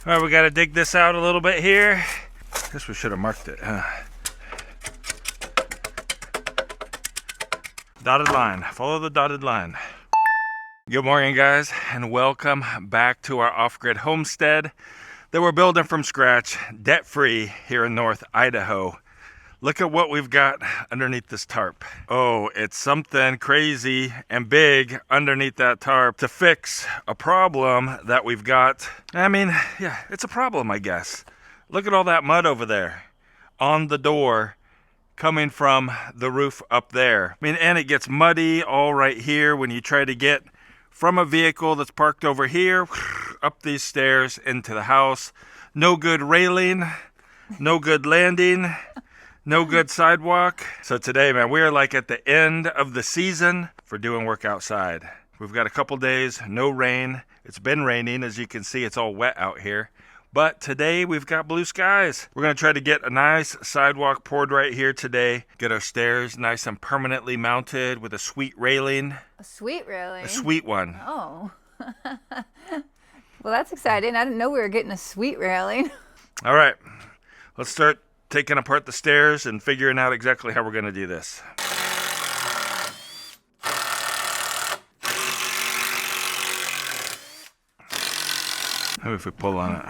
All right, we got to dig this out a little bit here. Guess we should have marked it, huh? Dotted line, follow the dotted line. Good morning, guys, and welcome back to our off-grid homestead that we're building from scratch, debt-free here in North Idaho. Look at what we've got underneath this tarp. Oh, it's something crazy and big underneath that tarp to fix a problem that we've got. I mean, yeah, it's a problem, I guess. Look at all that mud over there on the door coming from the roof up there. I mean, and it gets muddy all right here when you try to get from a vehicle that's parked over here up these stairs into the house. No good railing, no good landing. No good sidewalk. So today, man, we are like at the end of the season for doing work outside. We've got a couple days, no rain. It's been raining, as you can see, it's all wet out here. But today we've got blue skies. We're gonna try to get a nice sidewalk poured right here today. Get our stairs nice and permanently mounted with a sweet railing. A sweet railing? A sweet one. Oh. Well, that's exciting. I didn't know we were getting a sweet railing. All right, let's start taking apart the stairs and figuring out exactly how we're going to do this. Maybe if we pull on it.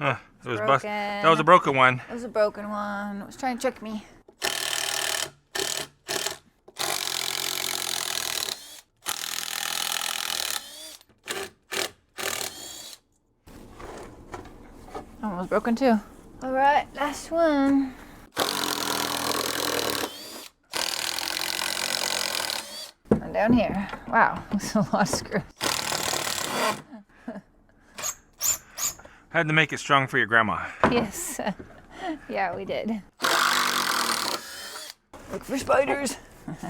That was a broken one. It was a broken one. It was trying to trick me. Almost broken too. All right, last one. And down here. Wow, that's a lot of screws. Had to make it strong for your grandma. Yes. Yeah, we did. Look for spiders. Where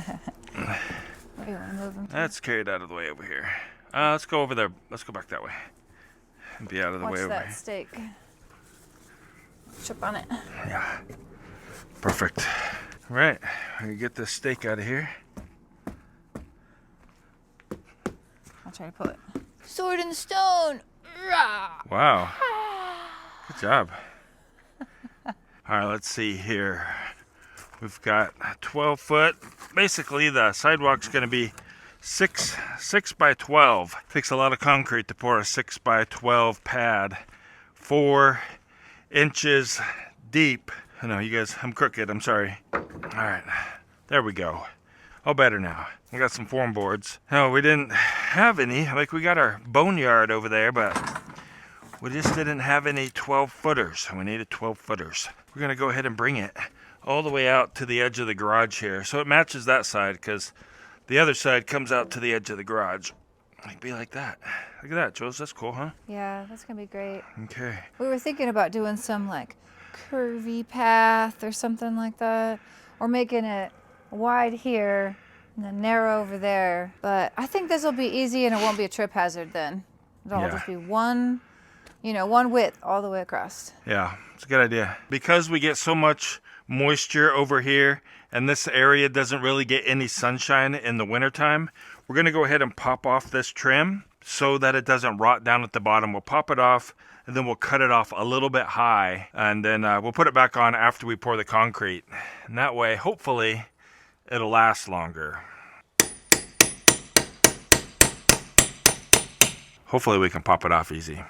do you want to move them to? Let's carry it out of the way over here. Let's go over there. Let's go back that way. And be out of the way over Watch that here. stake. Trip on it. Yeah. Perfect. All right. We can get this stake out of here. I'll try to pull it. Sword in the stone. Rah! Wow. Good job. All right, let's see here. We've got 12 foot. Basically, the sidewalk's going to be 6 by 12. Takes a lot of concrete to pour a 6 by 12 pad. 4 inches deep. I know, you guys, I'm crooked, I'm sorry. All right, there we go. All better now. We got some form boards. No, we didn't have any. Like, we got our boneyard over there, but we just didn't have any 12 footers. We needed 12 footers. We're gonna go ahead and bring it all the way out to the edge of the garage here. So it matches that side, because the other side comes out to the edge of the garage. Like, be like that. Look at that, Jules, that's cool, huh? Yeah, that's gonna be great. Okay. We were thinking about doing some like curvy path or something like that, or making it wide here and then narrow over there. But I think this will be easy and it won't be a trip hazard then. It'll all just be one width all the way across. Yeah, it's a good idea. Because we get so much moisture over here and this area doesn't really get any sunshine in the wintertime, we're gonna go ahead and pop off this trim so that it doesn't rot down at the bottom. We'll pop it off and then we'll cut it off a little bit high, and then we'll put it back on after we pour the concrete. And that way, hopefully, it'll last longer. Hopefully we can pop it off easy.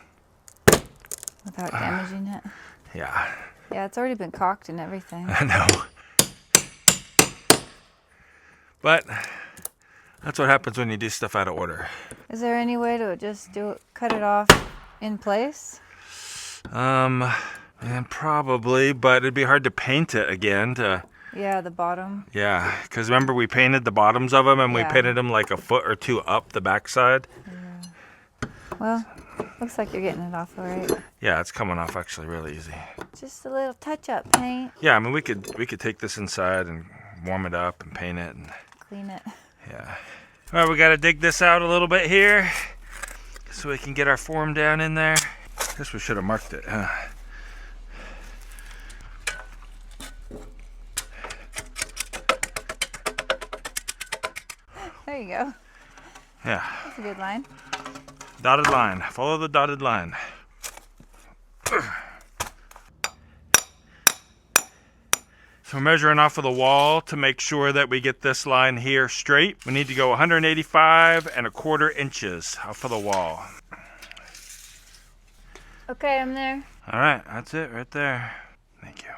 Without damaging it? Yeah. Yeah, it's already been caulked and everything. I know. But that's what happens when you do stuff out of order. Is there any way to just cut it off in place? And probably, but it'd be hard to paint it again Yeah, the bottom. Yeah, because remember we painted the bottoms of them and we painted them like a foot or two up the backside. Yeah. Well, looks like you're getting it off all right. Yeah, it's coming off actually really easy. Just a little touch-up paint. Yeah, I mean we could take this inside and warm it up and paint it and clean it. Yeah. All right, we got to dig this out a little bit here so we can get our form down in there. Guess we should have marked it, huh? There you go. Yeah. That's a good line. Dotted line. Follow the dotted line. So we're measuring off of the wall to make sure that we get this line here straight. We need to go 185¼ inches off of the wall. Okay, I'm there. All right, that's it right there. Thank you.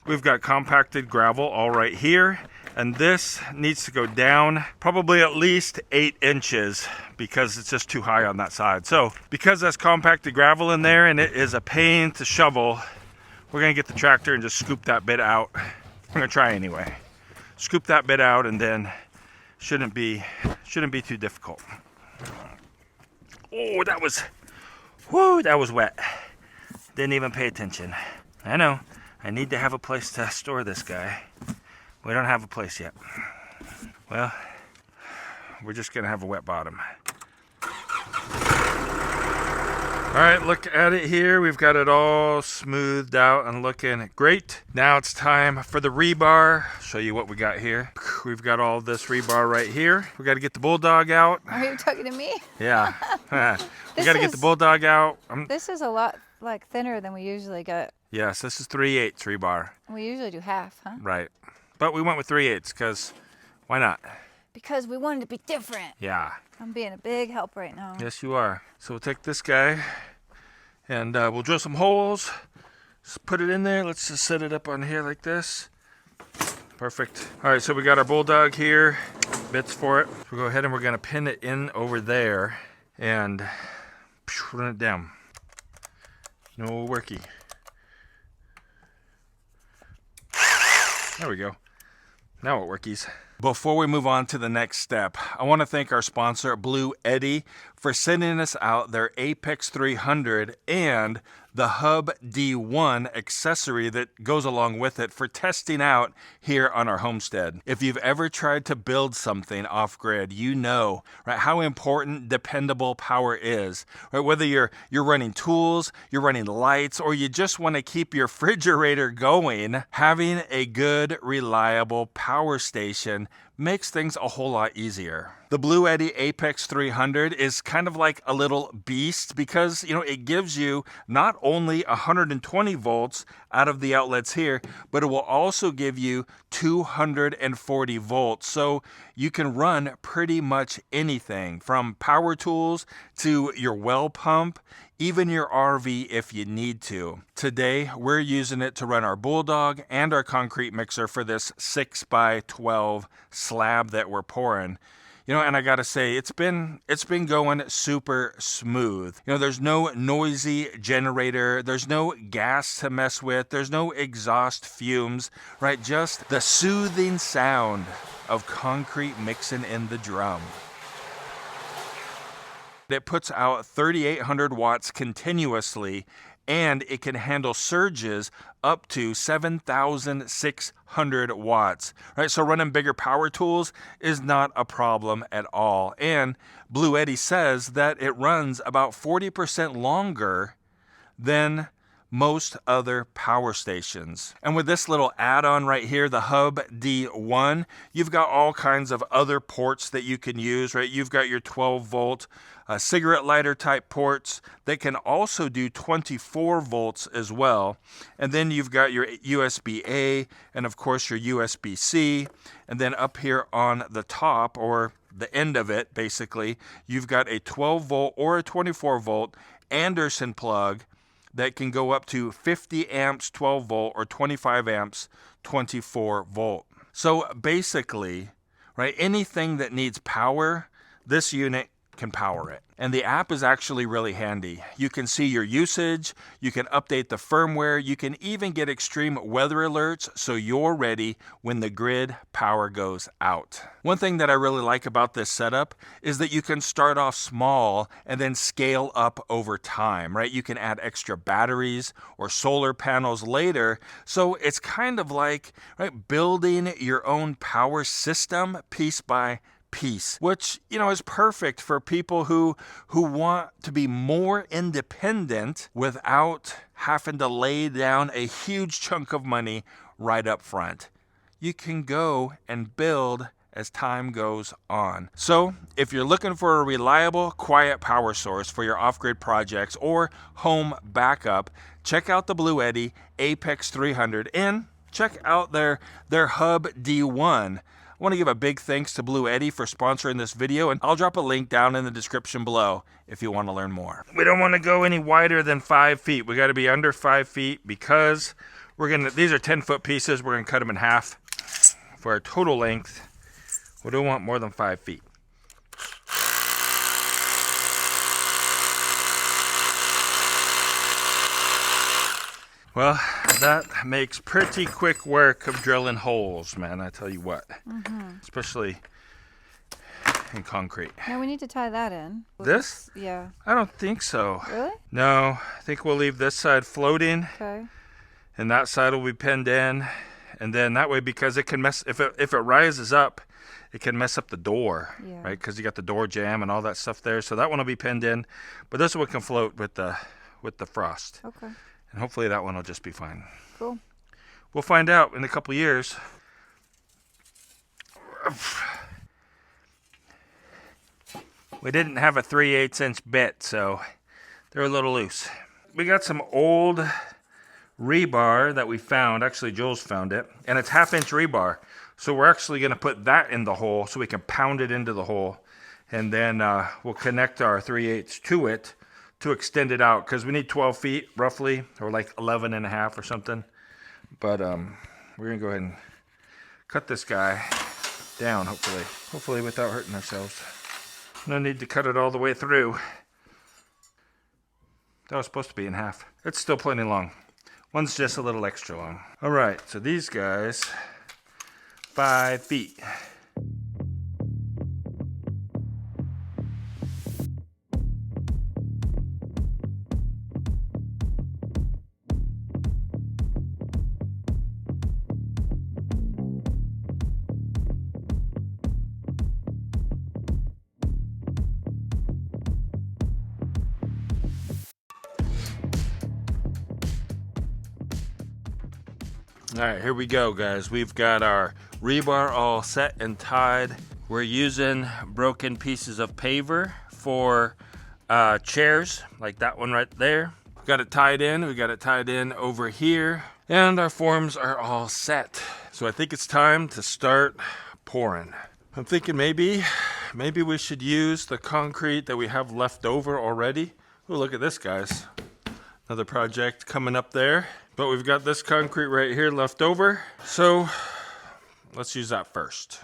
We've got compacted gravel all right here, and this needs to go down probably at least 8 inches because it's just too high on that side. So because that's compacted gravel in there and it is a pain to shovel, we're gonna get the tractor and just scoop that bit out. We're gonna try anyway. Scoop that bit out, and then shouldn't be too difficult. Oh, that was wet. Didn't even pay attention. I know. I need to have a place to store this guy. We don't have a place yet. Well, we're just gonna have a wet bottom. All right, look at it here. We've got it all smoothed out and looking great. Now it's time for the rebar. Show you what we got here. We've got all this rebar right here. We got to get the bulldog out. Are you talking to me? Yeah. We got to get the bulldog out. This is a lot like thinner than we usually get. Yes, this is 3/8 rebar. We usually do half, huh? Right. But we went with 3/8 because why not? Because we wanted to be different. Yeah. I'm being a big help right now. Yes, you are. So we'll take this guy and we'll drill some holes. Just put it in there. Let's just set it up on here like this. Perfect. All right, so we got our bulldog here. Bits for it. We'll go ahead and we're going to pin it in over there and run it down. No worky. There we go. Now it workies. Before we move on to the next step, I want to thank our sponsor, Blue Eddy, for sending us out their Apex 300 and the Hub D1 accessory that goes along with it for testing out here on our homestead. If you've ever tried to build something off-grid, you know, right, how important dependable power is. Right? Whether you're running tools, you're running lights, or you just want to keep your refrigerator going, having a good, reliable power station makes things a whole lot easier. The Blue Eddy Apex 300 is kind of like a little beast because, you know, it gives you not only 120 volts out of the outlets here, but it will also give you 240 volts. So you can run pretty much anything from power tools to your well pump, even your RV if you need to. Today, we're using it to run our bulldog and our concrete mixer for this 6x12 slab that we're pouring. You know, and I gotta say, it's been going super smooth. You know, there's no noisy generator, there's no gas to mess with, there's no exhaust fumes, right? Just the soothing sound of concrete mixing in the drum. It puts out 3,800 watts continuously, and it can handle surges up to 7,600 watts. Right, so running bigger power tools is not a problem at all. And Blue Eddy says that it runs about 40% longer than most other power stations. And with this little add-on right here, the Hub D1, you've got all kinds of other ports that you can use, right? You've got your 12 volt cigarette lighter type ports that can also do 24 volts as well. And then you've got your USB-A and of course your USB-C. And then up here on the top, or the end of it basically, you've got a 12 volt or a 24 volt Anderson plug that can go up to 50 amps 12 volt or 25 amps 24 volt. So basically, right, anything that needs power, this unit can power it. And the app is actually really handy. You can see your usage, you can update the firmware, you can even get extreme weather alerts so you're ready when the grid power goes out. One thing that I really like about this setup is that you can start off small and then scale up over time, right? You can add extra batteries or solar panels later. So it's kind of like, right, building your own power system piece by piece, which, you know, is perfect for people who want to be more independent without having to lay down a huge chunk of money right up front. You can go and build as time goes on. So if you're looking for a reliable, quiet power source for your off-grid projects or home backup, check out the Blue Eddy Apex 300 and check out their Hub D1. I want to give a big thanks to Blue Eddy for sponsoring this video, and I'll drop a link down in the description below if you want to learn more. We don't want to go any wider than 5 feet. We got to be under 5 feet because these are 10-foot pieces. We're going to cut them in half for our total length. We don't want more than 5 feet. Well, that makes pretty quick work of drilling holes, man, I tell you what. Especially in concrete. Now we need to tie that in. This? Yeah. I don't think so. Really? No, I think we'll leave this side floating. Okay. And that side will be pinned in. And then that way, because it can mess, if it rises up, it can mess up the door, right? Because you got the door jamb and all that stuff there. So that one will be pinned in. But this one can float with the frost. Okay. And hopefully that one will just be fine. Cool. We'll find out in a couple years. We didn't have a 3/8" bit, so they're a little loose. We got some old rebar that we found. Actually, Jules found it. And it's 1/2" rebar. So we're actually going to put that in the hole so we can pound it into the hole. And then we'll connect our 3/8 to it to extend it out, because we need 12 feet roughly, or like 11.5 or something. But we're gonna go ahead and cut this guy down, hopefully without hurting ourselves. No need to cut it all the way through. That was supposed to be in half. It's still plenty long. One's just a little extra long. All right, so these guys, 5 feet. All right, here we go, guys. We've got our rebar all set and tied. We're using broken pieces of paver for chairs, like that one right there. We've got it tied in. We got it tied in over here, and our forms are all set. So I think it's time to start pouring. I'm thinking maybe we should use the concrete that we have left over already. Oh, look at this, guys. Another project coming up there. But we've got this concrete right here left over. So let's use that first.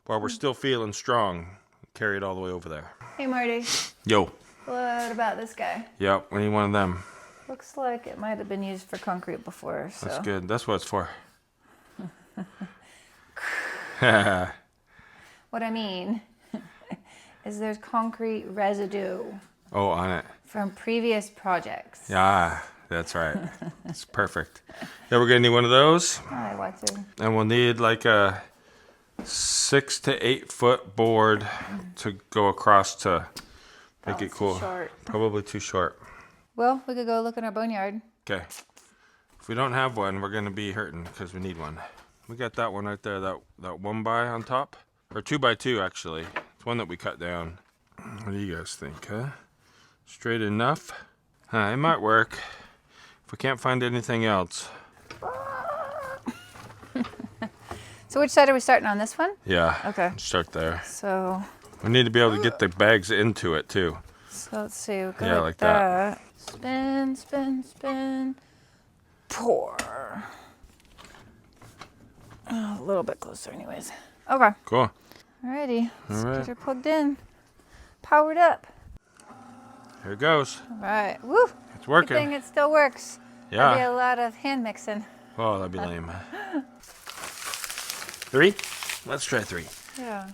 While we're still feeling strong, carry it all the way over there. Hey, Marty. Yo. What about this guy? Yep, we need one of them. Looks like it might have been used for concrete before, so. That's good. That's what it's for. What I mean is there's concrete residue. Oh, on it. From previous projects. Yeah, that's right. It's perfect. Yeah, we're gonna need one of those. I want to. And we'll need like a 6 to 8 foot board to go across to make it cool. Short. Probably too short. Well, we could go look in our boneyard. Okay. If we don't have one, we're gonna be hurting because we need one. We got that one right there, that 1x on top. Or 2x2 actually. It's one that we cut down. What do you guys think, huh? Straight enough? It might work. If we can't find anything else. So which side are we starting on, this one? Yeah. Okay. Start there. So We need to be able to get the bags into it too. So let's see. We'll go Yeah, like that. Spin, spin, spin. Pour. Oh, a little bit closer anyways. Okay. Cool. Alrighty. Let's All right. get her plugged in. Powered up. Here it goes. Alright. Woo! It's Good working. thing it still works. That'd be Yeah. a lot of hand mixing. Oh, that'd be lame. 3? Let's try 3. Yeah.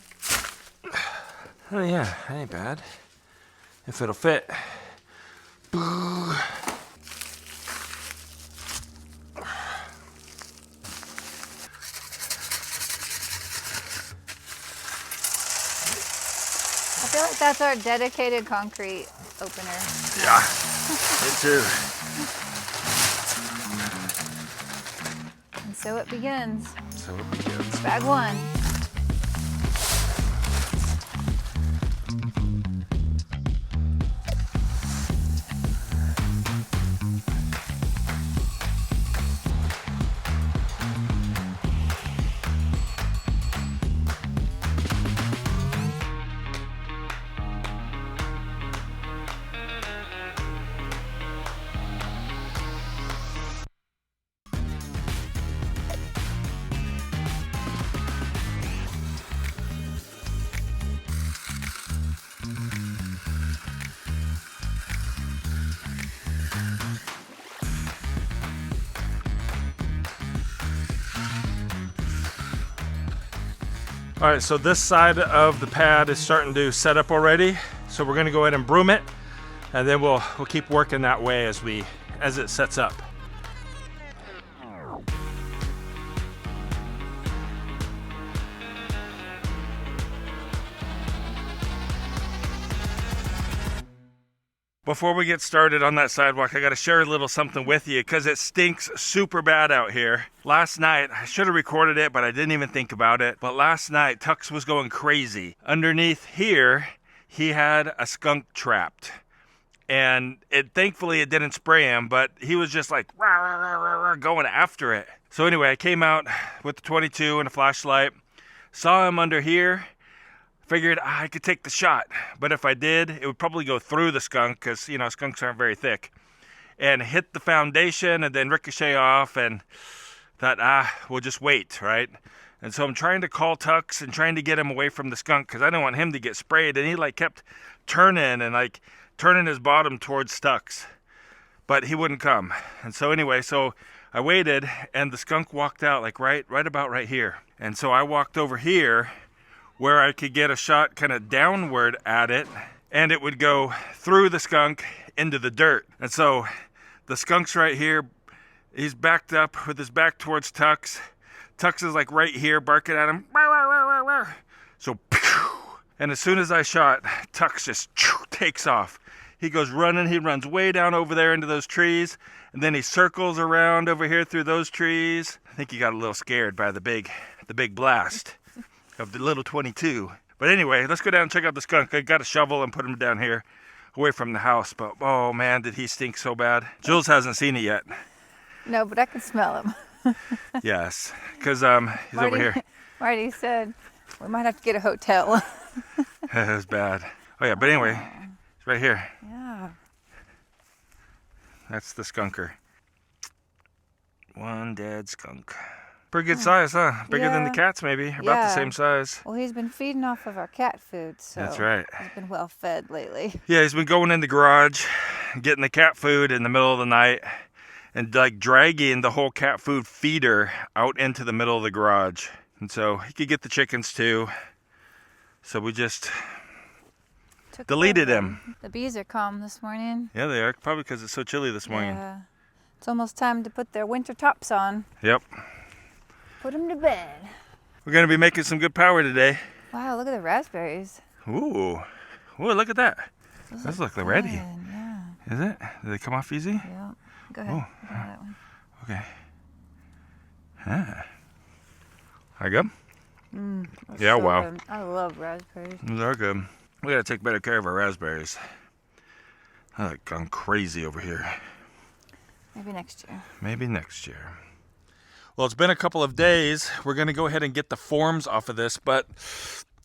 Oh yeah, that ain't bad. If it'll fit. I feel like that's our dedicated concrete opener. Yeah, me too. And so it begins. So it begins. Bag one. All right, so this side of the pad is starting to set up already. So we're gonna go ahead and broom it, and then we'll keep working that way as it sets up. Before we get started on that sidewalk, I gotta share a little something with you because it stinks super bad out here. Last night, I should have recorded it, but I didn't even think about it. But last night, Tux was going crazy. Underneath here, he had a skunk trapped. And thankfully it didn't spray him, but he was just like rah, rah, rah, rah, rah, going after it. So anyway, I came out with the 22 and a flashlight, saw him under here, figured I could take the shot, but if I did, it would probably go through the skunk because, you know, skunks aren't very thick, and hit the foundation and then ricochet off, and thought, we'll just wait, right? And so I'm trying to call Tux and trying to get him away from the skunk because I don't want him to get sprayed, and he like kept turning his bottom towards Tux, but he wouldn't come. And so anyway, so I waited, and the skunk walked out like right about right here. And so I walked over here where I could get a shot kind of downward at it, and it would go through the skunk into the dirt. And so the skunk's right here. He's backed up with his back towards Tux. Tux is like right here barking at him. So, and as soon as I shot, Tux just takes off. He goes running. He runs way down over there into those trees, and then he circles around over here through those trees. I think he got a little scared by the big blast of the little 22. But anyway, let's go down and check out the skunk. I got a shovel and put him down here away from the house. But oh man, did he stink so bad. Jules hasn't seen it yet. No, but I can smell him. Yes, because he's over here. Marty said we might have to get a hotel. It was bad. Oh yeah, but anyway, it's right here. Yeah. That's the skunker. One dead skunk. Pretty good size, huh? Bigger than the cats, maybe. About the same size. Well, he's been feeding off of our cat food, so that's right. He's been well fed lately. Yeah, he's been going in the garage, getting the cat food in the middle of the night, and like dragging the whole cat food feeder out into the middle of the garage. And so he could get the chickens too. So we just deleted him. The bees are calm this morning. Yeah, they are. Probably because it's so chilly this morning. Yeah. It's almost time to put their winter tops on. Yep. Put them to bed. We're going to be making some good power today. Wow, look at the raspberries. Ooh, look at that. Those look ready. Yeah. Is it? Did they come off easy? Yeah. Go ahead. Oh. Go that one. Okay. Are good? Yeah, So wow. good. I love raspberries. Those are good. We got to take better care of our raspberries. I've like gone crazy over here. Maybe next year. Maybe next year. Well, it's been a couple of days. We're going to go ahead and get the forms off of this, but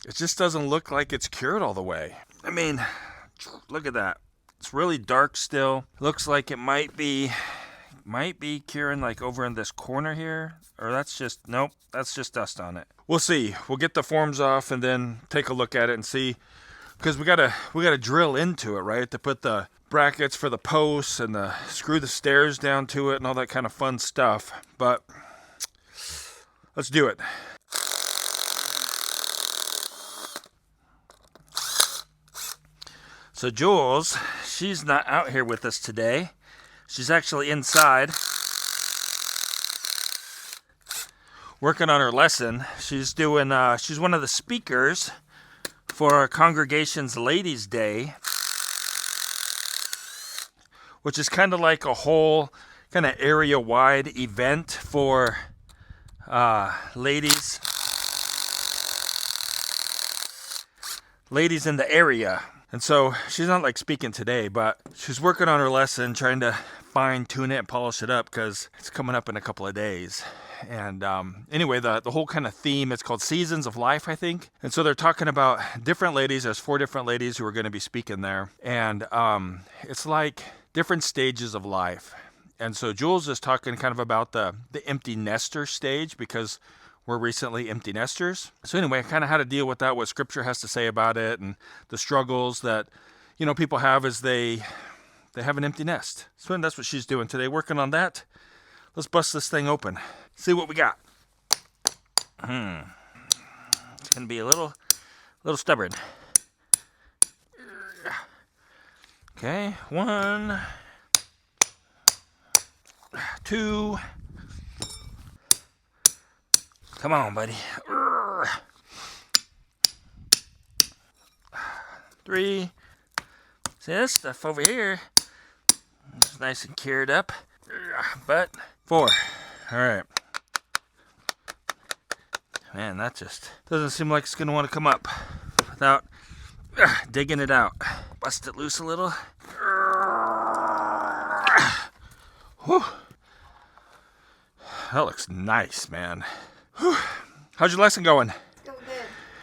it just doesn't look like it's cured all the way. I mean, look at that. It's really dark still. Looks like it might be curing like over in this corner here, or nope, that's just dust on it. We'll see. We'll get the forms off and then take a look at it and see, because we gotta drill into it, right, to put the brackets for the posts and screw the stairs down to it and all that kind of fun stuff. But let's do it. So Jules, she's not out here with us today. She's actually inside working on her lesson. She's one of the speakers for our congregation's Ladies' Day, which is kind of like a whole kind of area-wide event for ladies in the area. And so she's not like speaking today, but she's working on her lesson, trying to fine-tune it and polish it up because it's coming up in a couple of days. And anyway, the whole kind of theme, it's called Seasons of Life, I think. And so they're talking about different ladies. There's 4 different ladies who are going to be speaking there. And it's like different stages of life. And so Jules is talking kind of about the empty nester stage, because we're recently empty nesters. So anyway, kind of how to deal with that, what scripture has to say about it, and the struggles that, people have as they have an empty nest. So that's what she's doing today, working on that. Let's bust this thing open. See what we got. It's gonna be a little stubborn. Okay, 1, 2. Come on, buddy. 3. See this stuff over here? It's nice and cured up. But 4. All right. Man, that just doesn't seem like it's gonna want to come up without digging it out. Bust it loose a little. Whew. That looks nice, man. Whew. How's your lesson going? Still good.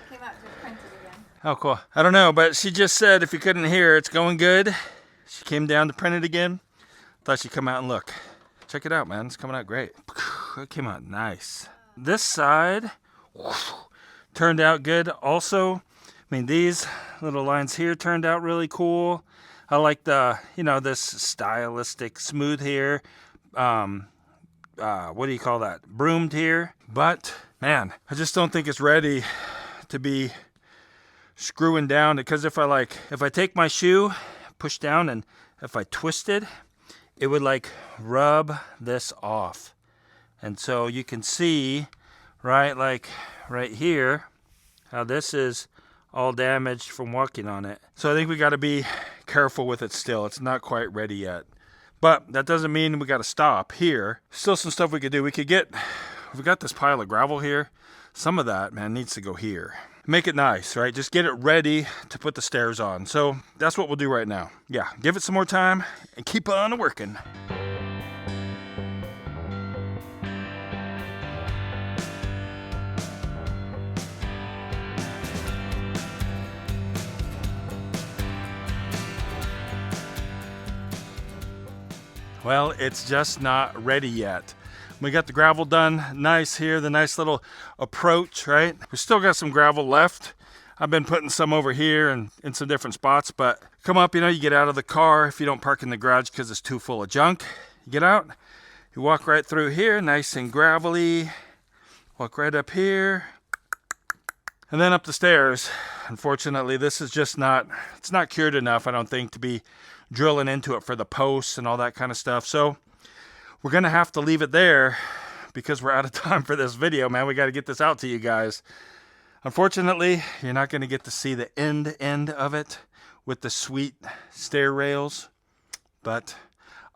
I came out to print it again. Oh, cool. I don't know, but she just said if you couldn't hear, it's going good. She came down to print it again. Thought she'd come out and look. Check it out, man. It's coming out great. It came out nice. This side turned out good also. I mean, these little lines here turned out really cool. I like the, this stylistic smooth here. What do you call that? Broomed here. But, man, I just don't think it's ready to be screwing down. Because if I take my shoe, push down, and if I twist it, it would like rub this off. And so you can see, right, like right here, how this is all damaged from walking on it. So I think we got to be careful with it still. It's not quite ready yet. But that doesn't mean we got to stop here. Still some stuff we could do. We got this pile of gravel here. Some of that, man, needs to go here. Make it nice, right? Just get it ready to put the stairs on. So that's what we'll do right now. Yeah, give it some more time and keep on working. Well, it's just not ready yet. We got the gravel done nice here, the nice little approach, right? We still got some gravel left. I've been putting some over here and in some different spots, but come up, you get out of the car if you don't park in the garage because it's too full of junk. You get out, you walk right through here, nice and gravelly. Walk right up here and then up the stairs. Unfortunately, this is just it's not cured enough, I don't think, to be drilling into it for the posts and all that kind of stuff. So we're gonna have to leave it there because we're out of time for this video, man. We got to get this out to you guys. Unfortunately, you're not gonna get to see the end of it with the sweet stair rails, but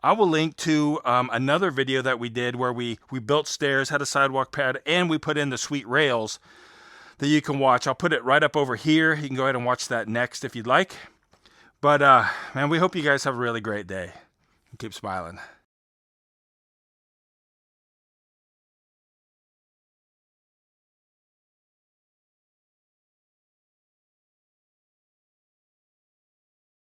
I will link to another video that we did where we built stairs, had a sidewalk pad, and we put in the sweet rails that you can watch. I'll put it right up over here. You can go ahead and watch that next if you'd like. But, man, we hope you guys have a really great day. Keep smiling.